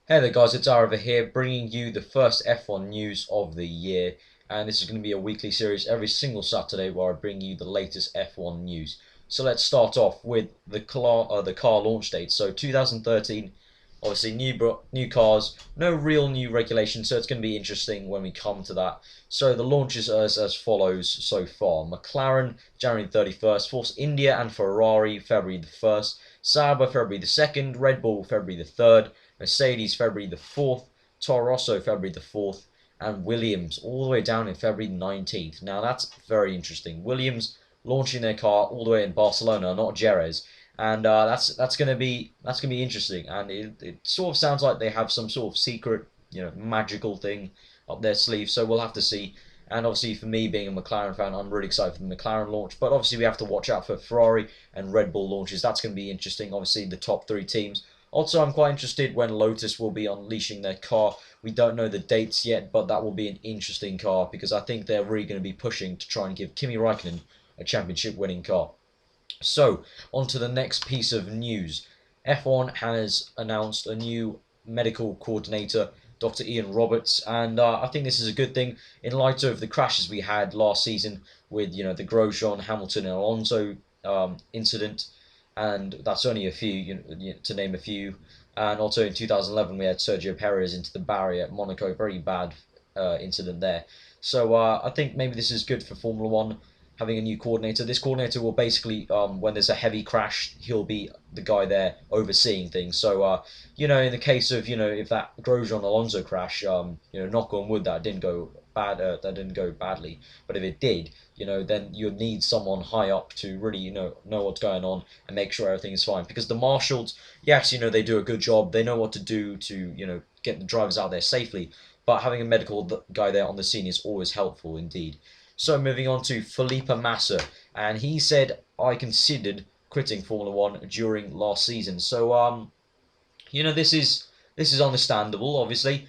Hey there guys, it's Ara here, bringing you the first F1 news of the year, and this is going to be a weekly series every single Saturday where I bring you the latest F1 news. So let's start off with the car launch date. So 2013, obviously new cars, no real new regulations, so it's going to be interesting when we come to that. So the launches are as follows so far: McLaren January 31st, Force India and Ferrari February the 1st, Sauber February the 2nd, Red Bull February the 3rd. Mercedes February the 4th, Toro Rosso February the 4th, and Williams all the way down in February 19th. Now that's very interesting. Williams launching their car all the way in Barcelona, not Jerez, and that's gonna be interesting. And it sort of sounds like they have some sort of secret, magical thing up their sleeve. So we'll have to see. And obviously, for me being a McLaren fan, I'm really excited for the McLaren launch. But obviously, we have to watch out for Ferrari and Red Bull launches. That's going to be interesting. Obviously, the top three teams. Also, I'm quite interested when Lotus will be unleashing their car. We don't know the dates yet, but that will be an interesting car because I think they're really going to be pushing to try and give Kimi Raikkonen a championship-winning car. So, on to the next piece of news. F1 has announced a new medical coordinator, Dr. Ian Roberts, and I think this is a good thing in light of the crashes we had last season with, the Grosjean, Hamilton, and Alonso incident, and that's only a few, to name a few. And also in 2011, we had Sergio Perez into the barrier at Monaco, very bad incident there. So I think maybe this is good for Formula One, having a new coordinator. This coordinator will basically, when there's a heavy crash, he'll be the guy there overseeing things. So, in the case of, if that Grosjean Alonso crash, knock on wood, that didn't go badly. But if it did, then you need someone high up to really, know what's going on and make sure everything is fine. Because the marshals, yes, they do a good job. They know what to do to, get the drivers out there safely. But having a medical guy there on the scene is always helpful indeed. So moving on to Felipe Massa, and he said, I considered quitting Formula One during last season. So this is understandable. Obviously,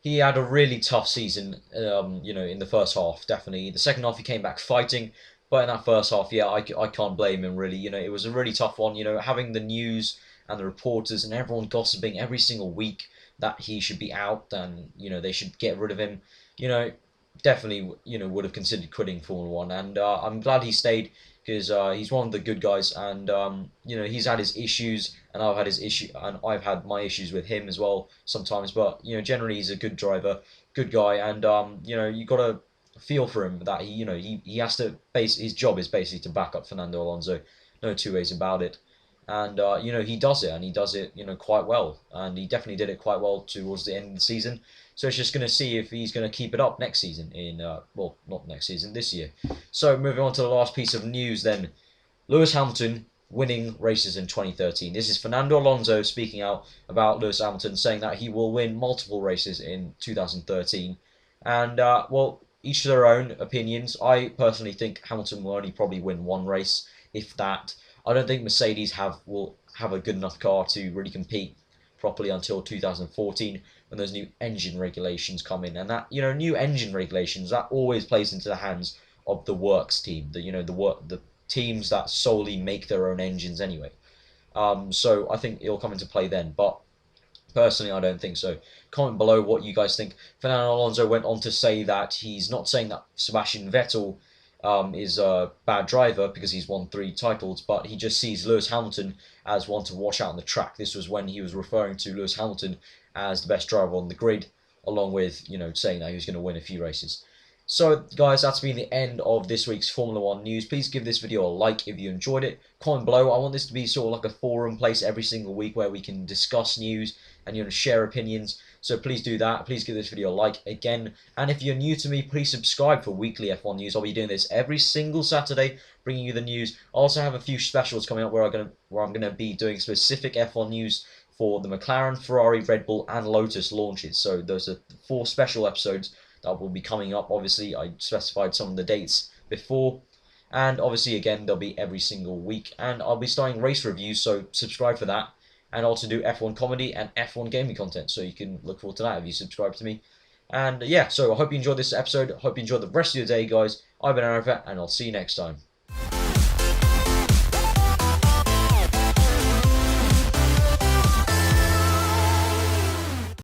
he had a really tough season. In the first half, definitely. The second half, he came back fighting, but in that first half, yeah, I can't blame him really. It was a really tough one. Having the news and the reporters and everyone gossiping every single week that he should be out and they should get rid of him. Definitely would have considered quitting Formula One, and I'm glad he stayed because he's one of the good guys, and he's had his issues, and I've had my issues with him as well sometimes. But generally he's a good driver, good guy, and you got to feel for him that he has to base his job is basically to back up Fernando Alonso, no two ways about it. And he does it, and he does it quite well, and he definitely did it quite well towards the end of the season. So it's just going to see if he's going to keep it up next season well, not next season, this year. So moving on to the last piece of news then. Lewis Hamilton winning races in 2013. This is Fernando Alonso speaking out about Lewis Hamilton, saying that he will win multiple races in 2013. And, well, each to their own opinions. I personally think Hamilton will only probably win one race, if that. I don't think Mercedes will have a good enough car to really compete properly until 2014 when those new engine regulations come in. And that new engine regulations, that always plays into the hands of the works team, the teams that solely make their own engines anyway. So I think it'll come into play then, but personally I don't think so. Comment below what you guys think. Fernando Alonso went on to say that he's not saying that Sebastian Vettel is a bad driver because he's won 3 titles, but he just sees Lewis Hamilton as one to watch out on the track. This was when he was referring to Lewis Hamilton as the best driver on the grid, along with, saying that he was going to win a few races. So, guys, that's been the end of this week's Formula One news. Please give this video a like if you enjoyed it. Comment below. I want this to be sort of like a forum place every single week where we can discuss news and share opinions. So please do that. Please give this video a like again. And if you're new to me, please subscribe for weekly F1 news. I'll be doing this every single Saturday, bringing you the news. I also have a few specials coming up where I'm gonna be doing specific F1 news for the McLaren, Ferrari, Red Bull, and Lotus launches. So those are 4 special episodes that will be coming up. Obviously, I specified some of the dates before. And obviously, again, they'll be every single week. And I'll be starting race reviews, so subscribe for that. And also do F1 comedy and F1 gaming content, so you can look forward to that if you subscribe to me. And yeah, so I hope you enjoyed this episode. I hope you enjoyed the rest of your day, guys. I've been Arafat, and I'll see you next time.